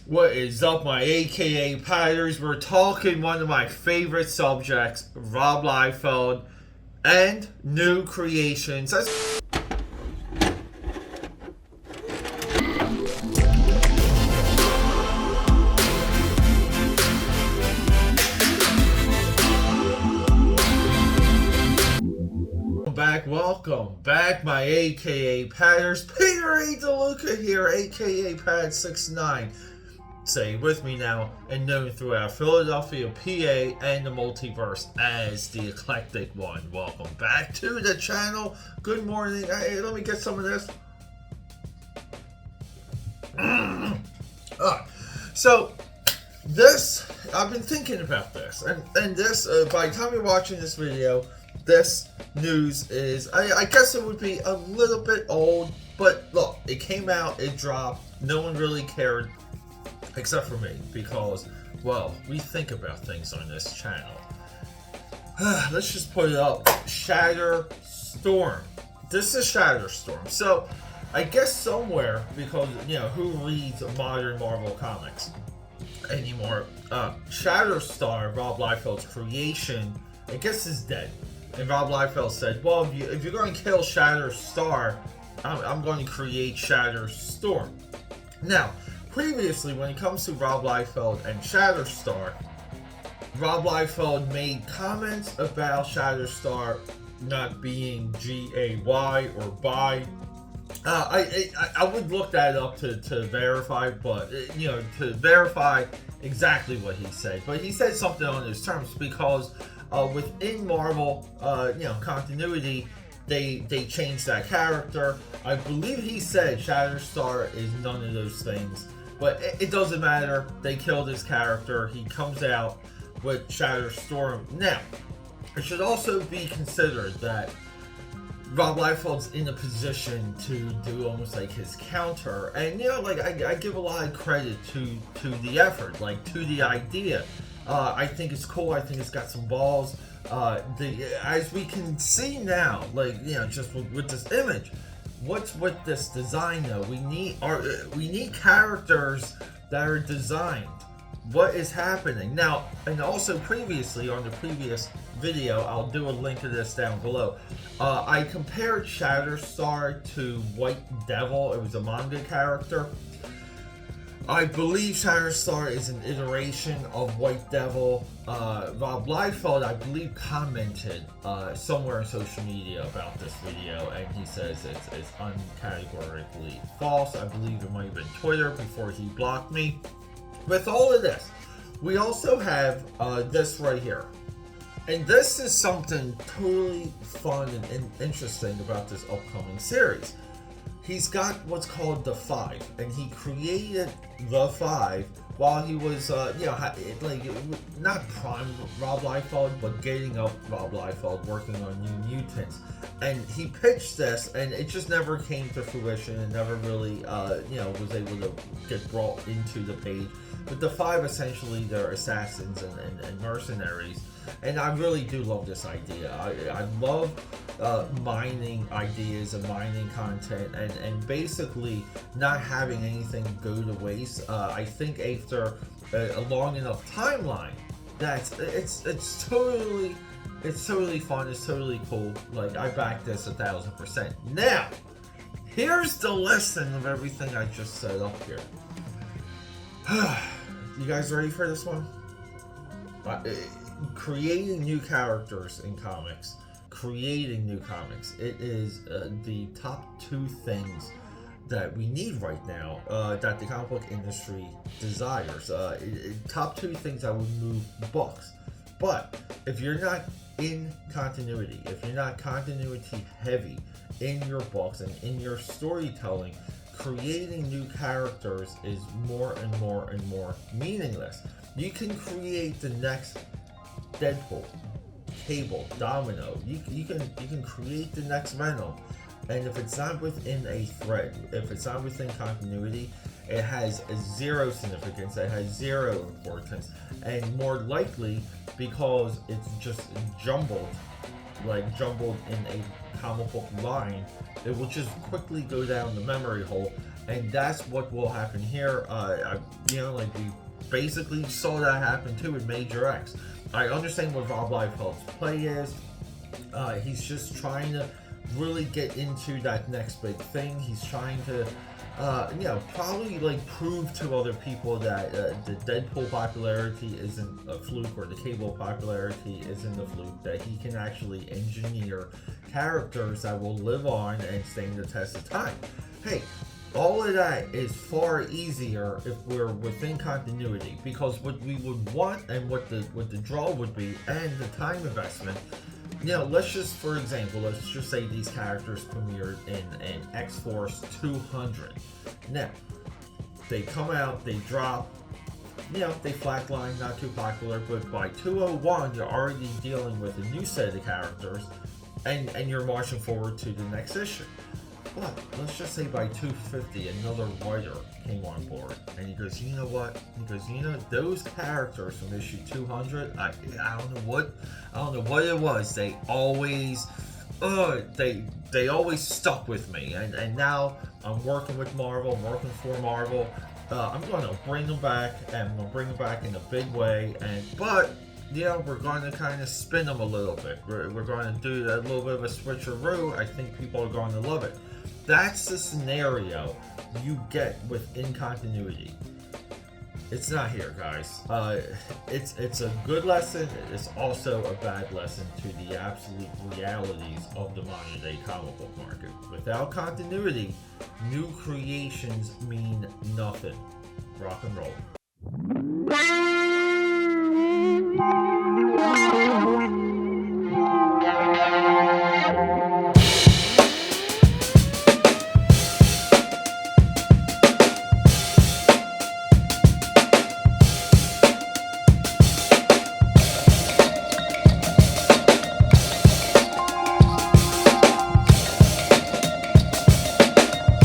What is up, my AKA Padders? We're talking one of my favorite subjects, Rob Liefeld, and new creations. Welcome back, my AKA Padders. Peter A. DeLuca here, AKA Pad69. Say with me now, and known throughout Philadelphia, PA, and the multiverse as the Eclectic One. Welcome back to the channel. Good morning. Hey, let me get some of this. So, this, I've been thinking about this, and this, by the time you're watching this video, this news is, I guess it would be a little bit old, but look, it came out, it dropped, no one really cared, except for me, because, well, we think about things on this channel. Let's just put it up. Shatterstorm. This is Shatterstorm. So, I guess somewhere, because, you know, who reads modern Marvel comics anymore? Shatterstorm, Rob Liefeld's creation, I guess is dead. And Rob Liefeld said, well, if you're going to kill Shatterstar, I'm going to create Shatterstorm. Now, previously, when it comes to Rob Liefeld and Shatterstar, Rob Liefeld made comments about Shatterstar not being G-A-Y or bi. I would look that up to verify, but, you know, to verify exactly what he said. But he said something on those terms because within Marvel, you know, continuity, they changed that character. I believe he said Shatterstar is none of those things, but it doesn't matter. They killed his character. He comes out with Shatterstorm. Now, it should also be considered that Rob Liefeld's in a position to do almost like his counter, and you know, like I give a lot of credit to the effort, like to the idea. I think it's cool. I think it's got some balls. As we can see now, like, you know, just with this image, what's with this design though? We need characters that are designed. What is happening now? And also previously on the previous video, I'll do a link to this down below. I compared Shatterstar to White Devil. It was a manga character. I believe Shatterstar is an iteration of White Devil. Rob Liefeld, I believe, commented somewhere on social media about this video, and he says it's uncategorically false. I believe it might have been Twitter before he blocked me. With all of this, we also have this right here. And this is something totally fun and interesting about this upcoming series. He's got what's called the Five, and he created the Five while he was, you know, like, not prime Rob Liefeld, but getting up Rob Liefeld, working on New Mutants. And he pitched this, and it just never came to fruition, and never really, you know, was able to get brought into the page. But the Five, essentially, they're assassins and mercenaries. And I really do love this idea. I love mining ideas and mining content, and basically not having anything go to waste. I think after a long enough timeline, it's totally fun. It's totally cool. Like, I back this 1000%. Now, here's the lesson of everything I just set up here. You guys ready for this one? Creating new characters in comics, it is the top two things that we need right now, that the comic book industry desires. Top two things that would move books. But if you're not in continuity, if you're not continuity heavy in your books and in your storytelling, creating new characters is more and more and more meaningless. You can create the next Deadpool, Cable, Domino. You can create the next Venom, and if it's not within a thread, if it's not within continuity, it has zero significance. It has zero importance, and more likely because it's just jumbled in a comic book line, it will just quickly go down the memory hole and that's what will happen here. You know, like we basically saw that happen too with Major X. I understand what Rob Liefeld'S play is. He's just trying to really get into that next big thing. He's trying to, you know, probably like prove to other people that the Deadpool popularity isn't a fluke, or the Cable popularity isn't a fluke. That he can actually engineer characters that will live on and stand the test of time. Hey, all of that is far easier if we're within continuity, because what we would want and what the draw would be and the time investment. You know, let's just, for example, let's just say these characters premiered in X-Force 200. Now, they come out, they drop, you know, they flatline, not too popular, but by 201, you're already dealing with a new set of characters, and you're marching forward to the next issue. But let's just say by 250, another writer came on board, and he goes, you know what? He goes, you know, those characters from issue 200, I don't know what it was. They always, they always stuck with me, and now I'm working with Marvel. I'm working for Marvel. I'm going to bring them back, and I'm going to bring them back in a big way. But you know, we're going to kind of spin them a little bit. We're going to do a little bit of a switcheroo. I think people are going to love it. That's the scenario you get with incontinuity. It's not here, guys. It's a good lesson. It's also a bad lesson to the absolute realities of the modern day comic book market. Without continuity, new creations mean nothing. Rock and roll.